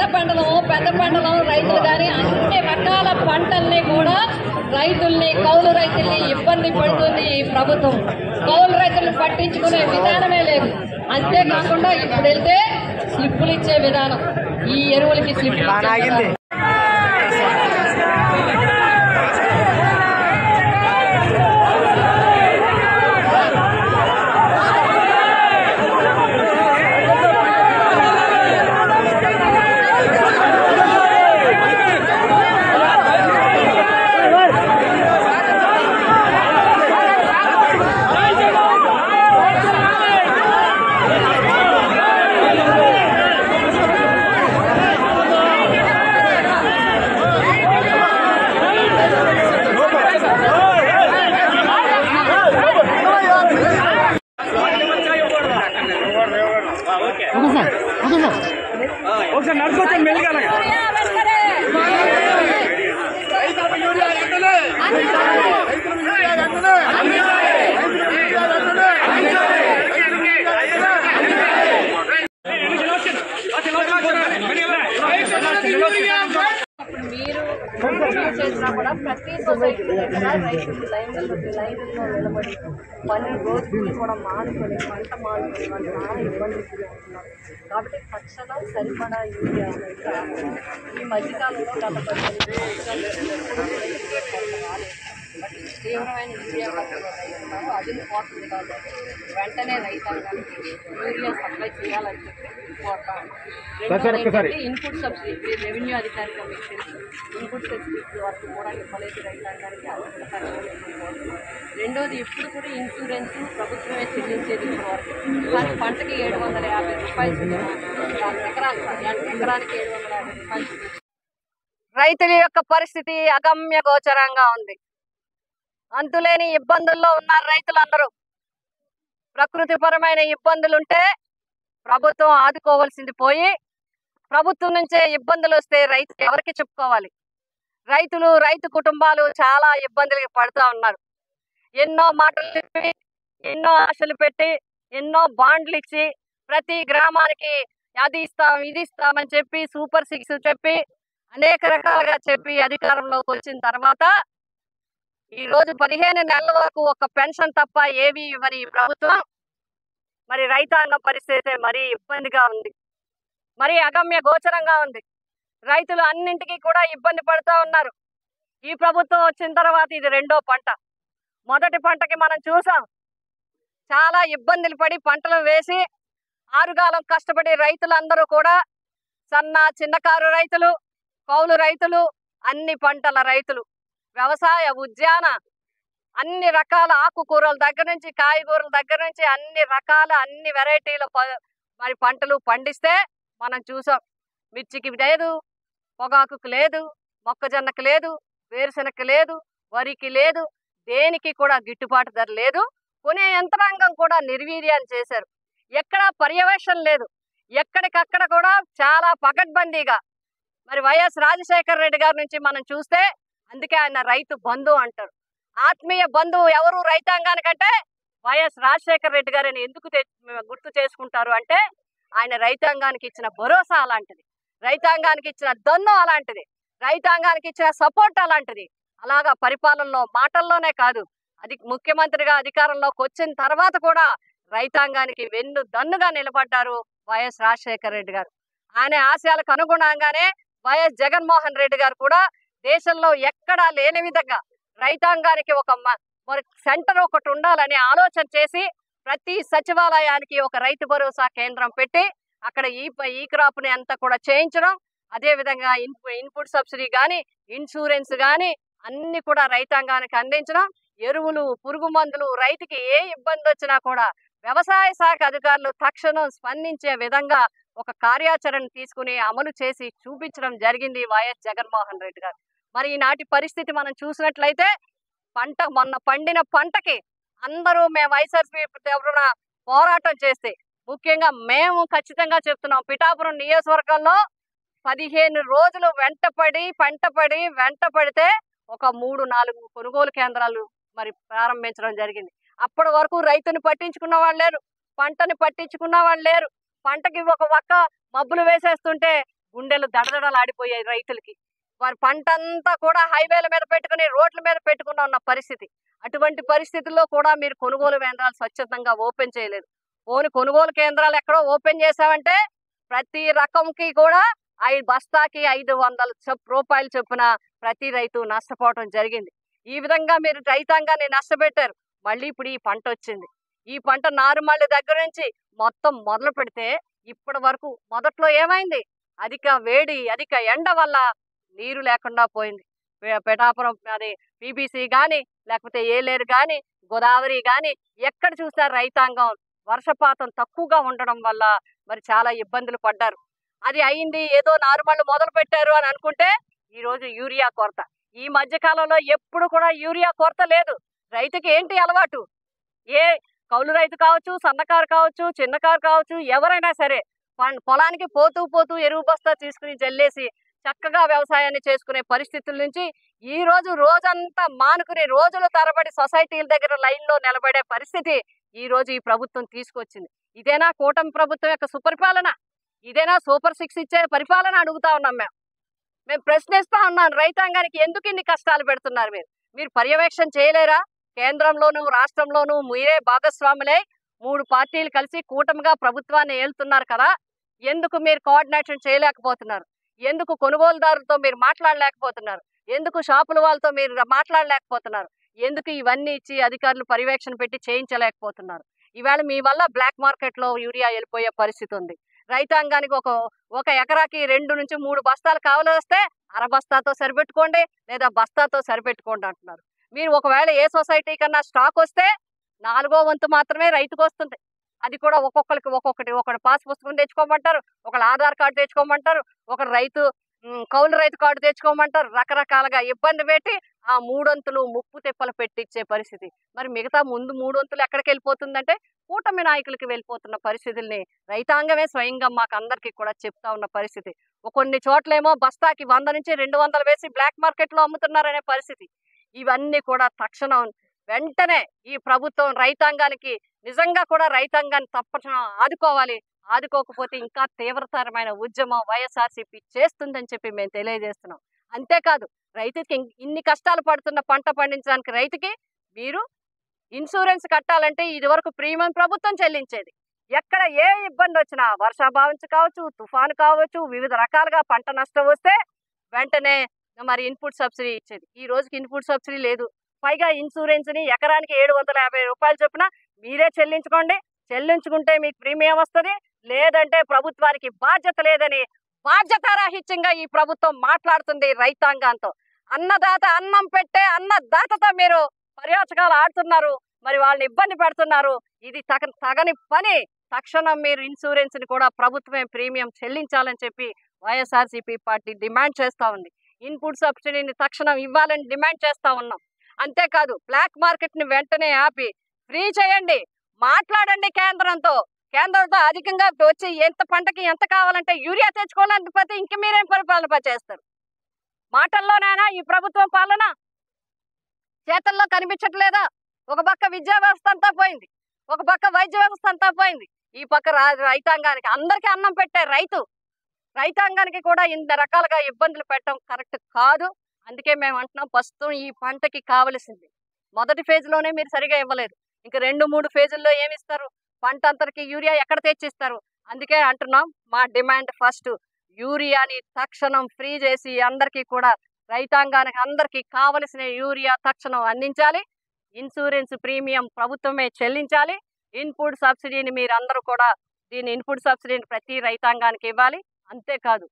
పెద్ద పంటలు రైతులు కానీ అన్ని రకాల పంటల్ని కూడా కౌలు రైతుల్ని ఇబ్బంది పడుతుంది ఈ ప్రభుత్వం. కౌలు రైతులను పట్టించుకునే విధానమే లేదు. అంతేకాకుండా ఇప్పుడు వెళ్తే స్లిప్పులు ఇచ్చే విధానం, ఈ ఎరువులకి స్లిప్పులు ఇచ్చే చేసినా కూడా ప్రతి సొసైటీ దగ్గర రైతులు లైన్లో నిలబడి పని రోజులు కూడా మానుకొని పంట మానుకొని వాళ్ళు చాలా ఇబ్బంది గురవుతున్నారు. కాబట్టి తక్షణం సరిపడా యూరియా ఈ మధ్యకాలంలో గత 15 సంవత్సరాలు తీవ్రమైన యూరియా రైతున్నారు. అది పోతుంది కాబట్టి వెంటనే రైతాంగానికి యూరియా సప్లై చేయాలని చెప్పి కోరుతాను. ఇన్పుట్ సబ్సిడీ రెవెన్యూ అధికారిగా మీకు తెలుసు, ఇన్పుట్ సబ్సిడీ వరకు కూడా ఇవ్వలేదు రైతాంగానికి. రెండోది ఇప్పుడు కూడా ఇన్సూరెన్స్ ప్రభుత్వమే చెల్లించేది ఇప్పుడు వరకు. కానీ పంటకి 750 రూపాయలు, ఎకరానికి 750 రూపాయలు. రైతుల యొక్క పరిస్థితి అగమ్య గోచరంగా ఉంది. అంతులేని ఇబ్బందుల్లో ఉన్నారు రైతులందరూ. ప్రకృతిపరమైన ఇబ్బందులుంటే ప్రభుత్వం ఆదుకోవాల్సింది పోయి ప్రభుత్వం నుంచే ఇబ్బందులు వస్తే రైతు ఎవరికి చెప్పుకోవాలి? రైతు కుటుంబాలు చాలా ఇబ్బందులకి పడుతూ ఉన్నారు. ఎన్నో మాటలు చెప్పి, ఎన్నో ఆశలు పెట్టి, ఎన్నో బాండ్లు ఇచ్చి, ప్రతి గ్రామానికి అది ఇస్తాం ఇది ఇస్తామని చెప్పి, సూపర్ 6 చెప్పి, అనేక రకాలుగా చెప్పి అధికారంలోకి వచ్చిన తర్వాత ఈరోజు 15 నెలల వరకు ఒక పెన్షన్ తప్ప ఏవి మరి ప్రభుత్వం. మరి రైతాంగం పరిస్థితి మరీ ఇబ్బందిగా ఉంది, మరీ అగమ్య గోచరంగా ఉంది. రైతులు అన్నింటికీ కూడా ఇబ్బంది పడుతూ ఉన్నారు. ఈ ప్రభుత్వం వచ్చిన తర్వాత ఇది రెండో పంట. మొదటి పంటకి మనం చూసాం, చాలా ఇబ్బందులు పడి పంటలు వేసి ఆరుగాలం కష్టపడి రైతులందరూ కూడా చిన్నకారు రైతులు, కౌలు రైతులు, అన్ని పంటల రైతులు, వ్యవసాయ ఉద్యాన అన్ని రకాల ఆకుకూరల దగ్గర నుంచి కాయగూరల దగ్గర నుంచి అన్ని వెరైటీల మరి పంటలు పండిస్తే మనం చూసాం. మిర్చికి లేదు, పొగాకుకు లేదు, మొక్కజొన్నకు లేదు, వేరుశెనగకు లేదు, వరికి లేదు, దేనికి కూడా గిట్టుబాటు ధర లేదు. కొనే యంత్రాంగం కూడా నిర్వీర్యం చేశారు. ఎక్కడా పర్యవేక్షణ లేదు. ఎక్కడికక్కడ కూడా చాలా పకడ్బందీగా మరి వైఎస్ రాజశేఖర రెడ్డి గారి నుంచి మనం చూస్తే, అందుకే ఆయన రైతు బంధు అంటారు. ఆత్మీయ బంధువు ఎవరు రైతాంగానికంటే వైఎస్ రాజశేఖర రెడ్డి గారిని ఎందుకు గుర్తు చేసుకుంటారు అంటే, ఆయన రైతాంగానికి ఇచ్చిన భరోసా అలాంటిది, రైతాంగానికి ఇచ్చిన దన్ను అలాంటిది, రైతాంగానికి ఇచ్చిన సపోర్ట్ అలాంటిది. అలాగా పరిపాలనలో మాటల్లోనే కాదు, అది ముఖ్యమంత్రిగా అధికారంలోకి వచ్చిన తర్వాత కూడా రైతాంగానికి వెన్ను దన్నుగా నిలబడ్డారు వైఎస్ రాజశేఖర రెడ్డి గారు. ఆయన ఆశయాలకు అనుగుణంగానే వైఎస్ జగన్మోహన్ రెడ్డి గారు కూడా దేశంలో ఎక్కడా లేని విధంగా రైతాంగానికి ఒక సెంటర్ ఒకటి ఉండాలని ఆలోచన చేసి ప్రతి సచివాలయానికి ఒక రైతు భరోసా కేంద్రం పెట్టి అక్కడ ఈ క్రాప్ని అంతా కూడా చేయించడం, అదేవిధంగా ఇన్పుట్ సబ్సిడీ కానీ, ఇన్సూరెన్స్ కానీ అన్ని కూడా రైతాంగానికి అందించడం, ఎరువులు, పురుగు మందులు, రైతుకి ఏ ఇబ్బంది వచ్చినా కూడా వ్యవసాయ శాఖ అధికారులు తక్షణం స్పందించే విధంగా ఒక కార్యాచరణ తీసుకుని అమలు చేసి చూపించడం జరిగింది వైఎస్ జగన్మోహన్ రెడ్డి గారు. మరి ఈనాటి పరిస్థితి మనం చూసినట్లయితే, మొన్న పండిన పంటకి అందరూ మేము వైఎస్ఆర్సీపీ తరఫున పోరాటం చేస్తే, ముఖ్యంగా మేము ఖచ్చితంగా చెప్తున్నాం, పిఠాపురం నియోజకవర్గంలో 15 రోజులు వెంట పడితే ఒక 3-4 కొనుగోలు కేంద్రాలు మరి ప్రారంభించడం జరిగింది. అప్పటి వరకు రైతుని పట్టించుకున్న వాళ్ళు లేరు, పంటని పట్టించుకున్న వాళ్ళు లేరు. పంటకి ఒక మబ్బులు వేసేస్తుంటే గుండెలు దడదడలాడిపోయాయి రైతులకి. వారి పంటంతా కూడా హైవేల మీద పెట్టుకుని, రోడ్ల మీద పెట్టుకుని ఉన్న పరిస్థితి. అటువంటి పరిస్థితుల్లో కూడా మీరు కొనుగోలు కేంద్రాలు స్వచ్ఛందంగా ఓపెన్ చేయలేదు. పోనీ కొనుగోలు కేంద్రాలు ఎక్కడో ఓపెన్ చేశామంటే ప్రతి రకంకి కూడా బస్తాకి 500 రూపాయలు చొప్పున ప్రతి రైతు నష్టపోవటం జరిగింది. ఈ విధంగా మీరు రైతాంగాన్ని నష్టపెట్టారు. మళ్ళీ ఇప్పుడు ఈ పంట వచ్చింది. ఈ పంట నారుమళ్ళ దగ్గర నుంచి మొత్తం మొదలు పెడితే ఇప్పటి వరకు మొదట్లో ఏమైంది? అధిక వేడి, అధిక ఎండ వల్ల నీరు లేకుండా పోయింది. పిఠాపురం అది పీబీసీ గాని, లేకపోతే ఏలేరు గాని, గోదావరి గాని ఎక్కడ చూసినా రైతాంగం వర్షపాతం తక్కువగా ఉండడం వల్ల మరి చాలా ఇబ్బందులు పడ్డారు. అది అయింది, ఏదో నారుమళ్ళు మొదలు పెట్టారు అని అనుకుంటే ఈరోజు యూరియా కొరత. ఈ మధ్య కాలంలో ఎప్పుడు కూడా యూరియా కొరత లేదు. రైతుకి ఏంటి అలవాటు? ఏ కౌలు రైతు కావచ్చు, సన్నకారు కావచ్చు, చిన్నకారు కావచ్చు, ఎవరైనా సరే పొలానికి పోతూ పోతూ ఎరువు బస్తా తీసుకుని జల్లేసి చక్కగా వ్యవసాయాన్ని చేసుకునే పరిస్థితుల నుంచి ఈ రోజు రోజంతా మానుకుని రోజుల తరబడి సొసైటీల దగ్గర లైన్లో నిలబడే పరిస్థితి ఈ రోజు ఈ ప్రభుత్వం తీసుకొచ్చింది. ఇదేనా కూటమి ప్రభుత్వం యొక్క సుపరిపాలన? ఇదేనా సూపర్ 6 ఇచ్చే పరిపాలన అడుగుతా ఉన్నాం. మేము ప్రశ్నిస్తా ఉన్నాను, రైతాంగానికి ఎందుకు ఇన్ని కష్టాలు పెడుతున్నారు? మీరు పర్యవేక్షణ చేయలేరా? కేంద్రంలోనూ రాష్ట్రంలోనూ మీరే భాగస్వాములై 3 పార్టీలు కలిసి కూటమిగా ప్రభుత్వాన్ని ఏలుతున్నారు కదా, ఎందుకు మీరు కోఆర్డినేషన్ చేయలేకపోతున్నారు? ఎందుకు కొనుగోలుదారులతో మీరు మాట్లాడలేకపోతున్నారు? ఎందుకు షాపుల వాళ్ళతో మీరు మాట్లాడలేకపోతున్నారు? ఎందుకు ఇవన్నీ ఇచ్చి అధికారులు పర్యవేక్షణ పెట్టి చేయించలేకపోతున్నారు? ఈవేళ మీ వల్ల బ్లాక్ మార్కెట్లో యూరియా వెళ్ళిపోయే పరిస్థితి ఉంది. రైతాంగానికి ఒక ఎకరాకి 2 నుంచి 3 బస్తాలు కావాలి వస్తే అర బస్తాతో సరిపెట్టుకోండి, లేదా బస్తాతో సరిపెట్టుకోండి అంటున్నారు. మీరు ఒకవేళ ఏ సొసైటీ కన్నా స్టాక్ వస్తే 4వ వంతు మాత్రమే రైతుకు వస్తుంది. అది కూడా ఒక్కొక్కరికి ఒక్కొక్కటి. ఒకటి పాస్ పుస్తకం తెచ్చుకోమంటారు, ఒకళ్ళు ఆధార్ కార్డు తెచ్చుకోమంటారు, ఒకరు రైతు కౌలు రైతు కార్డు తెచ్చుకోమంటారు. రకరకాలుగా ఇబ్బంది పెట్టి ఆ 3 వంతులు ముప్పు తిప్పలు పెట్టించే పరిస్థితి. మరి మిగతా ముందు 3 వంతులు ఎక్కడికి వెళ్ళిపోతుందంటే కూటమి నాయకులకి వెళ్ళిపోతున్న పరిస్థితుల్ని రైతాంగమే స్వయంగా మాకు అందరికీ కూడా చెప్తా ఉన్న పరిస్థితి. కొన్ని చోట్లేమో బస్తాకి 100 నుంచి 200 వేసి బ్లాక్ మార్కెట్లో అమ్ముతున్నారనే పరిస్థితి. ఇవన్నీ కూడా తక్షణం వెంటనే ఈ ప్రభుత్వం రైతాంగానికి నిజంగా కూడా రైతాంగాన్ని తప్పకుండా ఆదుకోవాలి. ఆదుకోకపోతే ఇంకా తీవ్రతరమైన ఉద్యమం వైఎస్ఆర్సీపీ చేస్తుందని చెప్పి మేము తెలియజేస్తున్నాం. అంతేకాదు, రైతుకి ఇన్ని కష్టాలు పడుతున్న పంట పండించడానికి రైతుకి మీరు ఇన్సూరెన్స్ కట్టాలంటే ఇదివరకు ప్రీమియం ప్రభుత్వం చెల్లించేది. ఎక్కడ ఏ ఇబ్బంది వచ్చినా, వర్షాభావం కావచ్చు, తుఫాను కావచ్చు, వివిధ రకాలుగా పంట నష్టం వస్తే వెంటనే మరి ఇన్పుట్ సబ్సిడీ ఇచ్చేది. ఈ రోజుకి ఇన్పుట్ సబ్సిడీ లేదు. పైగా ఇన్సూరెన్స్ని ఎకరానికి 750 రూపాయలు చొప్పున మీరే చెల్లించుకోండి. చెల్లించుకుంటే మీకు ప్రీమియం వస్తుంది, లేదంటే ప్రభుత్వానికి బాధ్యత లేదని బాధ్యతారాహిత్యంగా ఈ ప్రభుత్వం మాట్లాడుతుంది రైతాంగంతో. అన్నదాత అన్నం పెట్టే అన్నదాతతో మీరు పర్యాచకాలు ఆడుతున్నారు, మరి వాళ్ళని ఇబ్బంది పెడుతున్నారు. ఇది తగని పని. తక్షణం మీరు ఇన్సూరెన్స్ ని కూడా ప్రభుత్వమే ప్రీమియం చెల్లించాలని చెప్పి వైఎస్ఆర్సీపీ పార్టీ డిమాండ్ చేస్తా ఉంది. ఇన్పుట్ సబ్సిడీని తక్షణం ఇవ్వాలని డిమాండ్ చేస్తా ఉన్నాం. అంతేకాదు, బ్లాక్ మార్కెట్ ని వెంటనే ఆపి ఫ్రీ చేయండి. మాట్లాడండి కేంద్రంతో అధికంగా వచ్చి ఎంత పంటకి ఎంత కావాలంటే యూరియా తెచ్చుకోవాలంటే ఇంక మీరేం పరిపాలన చేస్తారు? మాటల్లోనైనా ఈ ప్రభుత్వం పాలన చేతల్లో కనిపించట్లేదా? ఒక పక్క విద్యా వ్యవస్థ అంతా పోయింది, ఒక పక్క వైద్య వ్యవస్థ అంతా పోయింది, ఈ పక్క రైతాంగానికి అందరికీ అన్నం పెట్టే రైతాంగానికి కూడా ఇంత రకాలుగా ఇబ్బందులు పెట్టడం కరెక్ట్ కాదు. అందుకే మేము అంటున్నాం, ప్రస్తుతం ఈ పంటకి కావలసింది మొదటి ఫేజ్లోనే మీరు సరిగా ఇవ్వలేదు. ఇంకా 2-3 ఫేజుల్లో ఏమిస్తారు? పంట అంతరికి యూరియా ఎక్కడ తెచ్చిస్తారు? అందుకే అంటున్నాం, మా డిమాండ్ ఫస్ట్ యూరియాని తక్షణం ఫ్రీ చేసి అందరికీ కూడా రైతాంగానికి అందరికీ కావలసిన యూరియా తక్షణం అందించాలి. ఇన్సూరెన్స్ ప్రీమియం ప్రభుత్వమే చెల్లించాలి. ఇన్పుట్ సబ్సిడీని మీరందరూ కూడా ఇన్పుట్ సబ్సిడీని ప్రతి రైతాంగానికి ఇవ్వాలి. అంతేకాదు,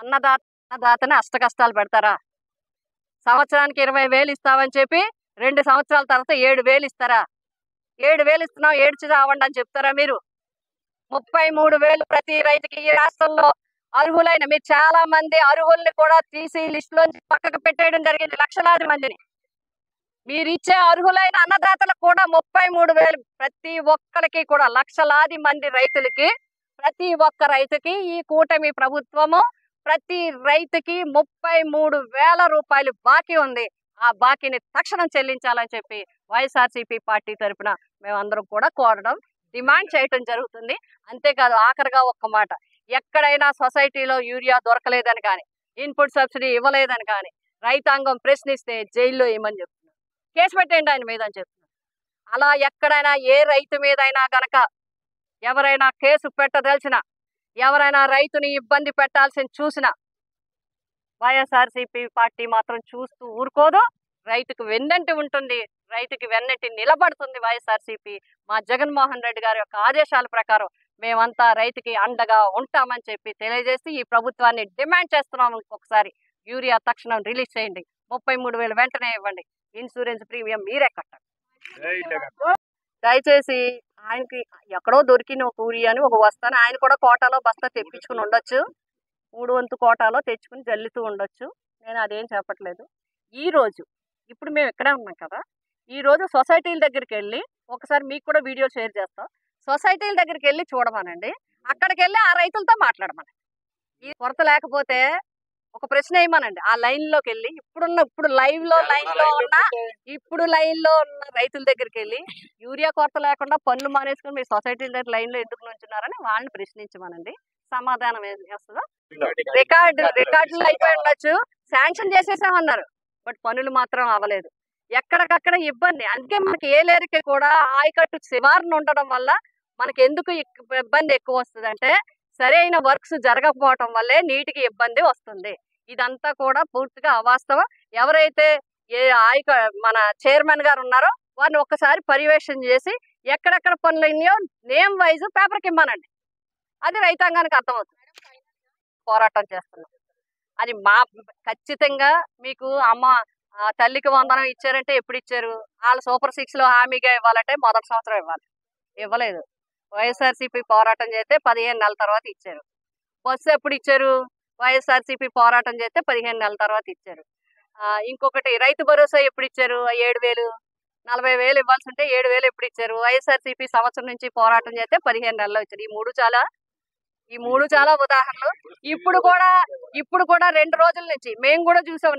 అన్నదాతని అష్టకష్టాలు పెడతారా? సంవత్సరానికి 20,000 ఇస్తామని చెప్పి 2 సంవత్సరాల తర్వాత 7,000 ఇస్తారా? 7,000 ఇస్తున్నాం, ఏడ్చి రావండి అని చెప్తారా మీరు? 33,000 ప్రతి రైతుకి ఈ రాష్ట్రంలో అర్హులైన మీరు చాలా మంది అర్హుల్ని కూడా తీసి లిస్టులోంచి పక్కకు పెట్టేయడం జరిగింది. లక్షలాది మందిని మీరు ఇచ్చే అర్హులైన అన్నదాతలకు కూడా 33,000 ప్రతి ఒక్కరికి కూడా లక్షలాది మంది రైతులకి, ప్రతి ఒక్క రైతుకి ఈ కూటమి ప్రభుత్వము ప్రతి రైతుకి 33,000 రూపాయలు బాకీ ఉంది. ఆ బాకీని తక్షణం చెల్లించాలని చెప్పి వైఎస్ఆర్సీపీ పార్టీ తరఫున మేమందరం కూడా కోరడం, డిమాండ్ చేయటం జరుగుతుంది. అంతేకాదు, ఆఖరిగా ఒక్క మాట, ఎక్కడైనా సొసైటీలో యూరియా దొరకలేదని కానీ, ఇన్పుట్ సబ్సిడీ ఇవ్వలేదని కానీ రైతాంగం ప్రశ్నిస్తే జైల్లో ఏమని చెప్తున్నారు, కేసు పెట్టేయండి ఆయన మీద అని చెప్తున్నారు. అలా ఎక్కడైనా ఏ రైతు మీదైనా గనక ఎవరైనా కేసు పెట్టదలిచిన, ఎవరైనా రైతుని ఇబ్బంది పెట్టాల్సిన చూసినా వైఎస్ఆర్సీపీ పార్టీ మాత్రం చూస్తూ ఊరుకోదు. రైతుకు వెన్నంటి ఉంటుంది, రైతుకి వెన్నంటి నిలబడుతుంది వైఎస్ఆర్సీపీ. మా జగన్మోహన్ రెడ్డి గారి యొక్క ఆదేశాల ప్రకారం మేమంతా రైతుకి అండగా ఉంటామని చెప్పి తెలియజేసి ఈ ప్రభుత్వాన్ని డిమాండ్ చేస్తున్నాం. ఒకసారి యూరియా తక్షణం రిలీజ్ చేయండి, 33,000 వెంటనే ఇవ్వండి, ఇన్సూరెన్స్ ప్రీమియం మీరే కట్టండి. దయచేసి ఆయనకి ఎక్కడో దొరికిన ఒక యూరియాని ఒక వస్తాను ఆయన కూడా కోటాలో బస్తా తెప్పించుకుని ఉండొచ్చు, 3 వంతు కోటాలో తెచ్చుకుని జల్లుతూ ఉండొచ్చు. నేను అదేం చెప్పట్లేదు. ఈ రోజు ఇప్పుడు మేము ఇక్కడే ఉన్నాం కదా, ఈ రోజు సొసైటీల దగ్గరికి వెళ్ళి ఒకసారి మీకు కూడా వీడియో షేర్ చేస్తాం. సొసైటీల దగ్గరికి వెళ్ళి చూడమనండి, అక్కడికి వెళ్ళి ఆ రైతులతో మాట్లాడమనండి. ఈ కొరత లేకపోతే ఒక ప్రశ్న వేయమనండి, ఆ లైన్లోకి వెళ్ళి ఇప్పుడు లైన్ లో ఉన్న రైతుల దగ్గరికి వెళ్ళి యూరియా కొరత లేకుండా పనులు మానేసుకుని మీ సొసైటీల దగ్గర లైన్లో ఎందుకు నుంచున్నారని వాళ్ళని ప్రశ్నించమనండి. సమాధానం ఏం చేస్తుందో రికార్డులు అయిపోయి ఉండొచ్చు, శాంక్షన్ చేసేసామన్నారు, బట్ పనులు మాత్రం అవ్వలేదు. ఎక్కడికక్కడ ఇబ్బంది. అందుకే మనకి ఏలేరికి కూడా ఆయకట్టు శివారును ఉండడం వల్ల మనకి ఎందుకు ఇబ్బంది ఎక్కువ వస్తుంది అంటే సరైన వర్క్స్ జరగకపోవటం వల్లే నీటికి ఇబ్బంది వస్తుంది. ఇదంతా కూడా పూర్తిగా అవాస్తవం. ఎవరైతే మన చైర్మన్ గారు ఉన్నారో వారిని ఒక్కసారి పర్యవేక్షణ చేసి ఎక్కడెక్కడ పనులు అయినాయో నేమ్ వైజ్ పేపర్కి ఇమ్మనండి, అది రైతాంగానికి అర్థమవుతుంది. పోరాటం చేస్తున్నాం అది మా ఖచ్చితంగా. మీకు అమ్మ తల్లికి వందనం ఇచ్చారంటే ఎప్పుడు ఇచ్చారు? వాళ్ళు సూపర్ 6 లో హామీగా ఇవ్వాలంటే మొదటి సంవత్సరం ఇవ్వాలి, ఇవ్వలేదు. వైఎస్ఆర్సీపీ పోరాటం చేస్తే 15 నెలల తర్వాత ఇచ్చారు. బస్సు ఎప్పుడు ఇచ్చారు? వైఎస్ఆర్సీపీ పోరాటం చేస్తే 15 నెలల తర్వాత ఇచ్చారు. ఇంకొకటి రైతు భరోసా ఎప్పుడు ఇచ్చారు? 7,000 40,000 ఇవ్వాల్సి ఉంటే 7,000 ఎప్పుడు ఇచ్చారు? వైఎస్ఆర్సీపీ సంవత్సరం నుంచి పోరాటం చేస్తే 15 నెలల్లో ఇచ్చారు. ఈ మూడు చాలా ఉదాహరణలు. ఇప్పుడు కూడా 2 రోజుల నుంచి మేము కూడా చూసాం.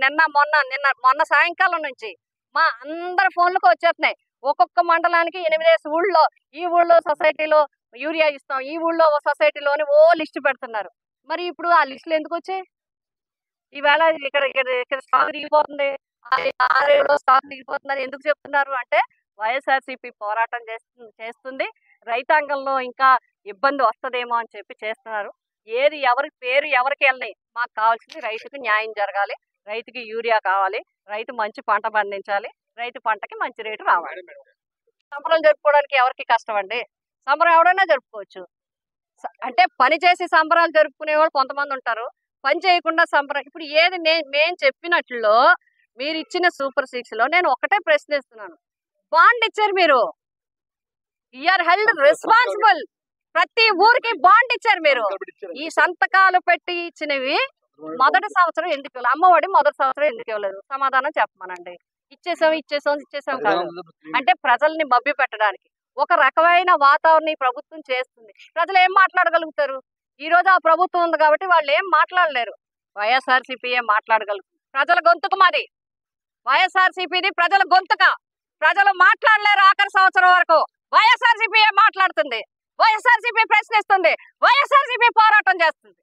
మొన్న సాయంకాలం నుంచి మా అందరి ఫోన్లకు వచ్చేస్తున్నాయి. ఒక్కొక్క మండలానికి 8 ఊళ్ళో, ఈ ఊళ్ళో సొసైటీలో యూరియా ఇస్తాం, ఈ ఊళ్ళో సొసైటీలోని లిస్ట్ పెడుతున్నారు. మరి ఇప్పుడు ఆ లిస్టులు ఎందుకు వచ్చాయి? ఈవేళ ఇక్కడ స్టాక్ దిగిపోతుంది, స్టాక్ దిగిపోతుందని ఎందుకు చెప్తున్నారు అంటే వైఎస్ఆర్సీపీ పోరాటం చేస్తుంది. రైతాంగంలో ఇంకా ఇబ్బంది వస్తుందేమో అని చెప్పి చేస్తున్నారు. పేరు ఎవరికి వెళ్ళని, మాకు కావాల్సింది రైతుకు న్యాయం జరగాలి, రైతుకి యూరియా కావాలి, రైతు మంచి పంట పండించాలి, రైతు పంటకి మంచి రేటు రావాలి. సంబరాలు జరుపుకోవడానికి ఎవరికి కష్టం అండి? సంబరం ఎవరైనా జరుపుకోవచ్చు. అంటే పని చేసి సంబరాలు జరుపుకునే వాళ్ళు కొంతమంది ఉంటారు, పని చేయకుండా సంబరం. ఇప్పుడు ఏది మేము చెప్పినట్లో మీరు ఇచ్చిన సూపర్ 6 లో నేను ఒకటే ప్రశ్నిస్తున్నాను, బాండ్ ఇచ్చారు మీరు, యూఆర్ హెల్డ్ రెస్పాన్సిబుల్. ప్రతి ఊరికి బాండ్ ఇచ్చారు మీరు. ఈ సంతకాలు పెట్టి ఇచ్చినవి మొదటి సంవత్సరం ఎందుకు ఇవ్వలేదు? అమ్మఒడి మొదటి సంవత్సరం ఎందుకు ఇవ్వలేదు? సమాధానం చెప్పమనండి. ఇచ్చేసాం కాదు అంటే ప్రజల్ని మభ్య పెట్టడానికి ఒక రకమైన వాతావరణం ప్రభుత్వం చేస్తుంది. ప్రజలు ఏం మాట్లాడగలుగుతారు? ఈ రోజు ఆ ప్రభుత్వం ఉంది కాబట్టి వాళ్ళు ఏం మాట్లాడలేరు. వైఎస్ఆర్సీపీ ఏం మాట్లాడగలుగుతుంది? ప్రజల గొంతుకు మాది, వైఎస్ఆర్సీపీది ప్రజల గొంతుక. ప్రజలు మాట్లాడలేరు ఆఖరి సంవత్సరం వరకు. వైఎస్ఆర్సీపీ ఏం మాట్లాడుతుంది? వైఎస్ఆర్సీపీ ప్రశ్నిస్తుంది, వైఎస్ఆర్సీపీ పోరాటం చేస్తుంది.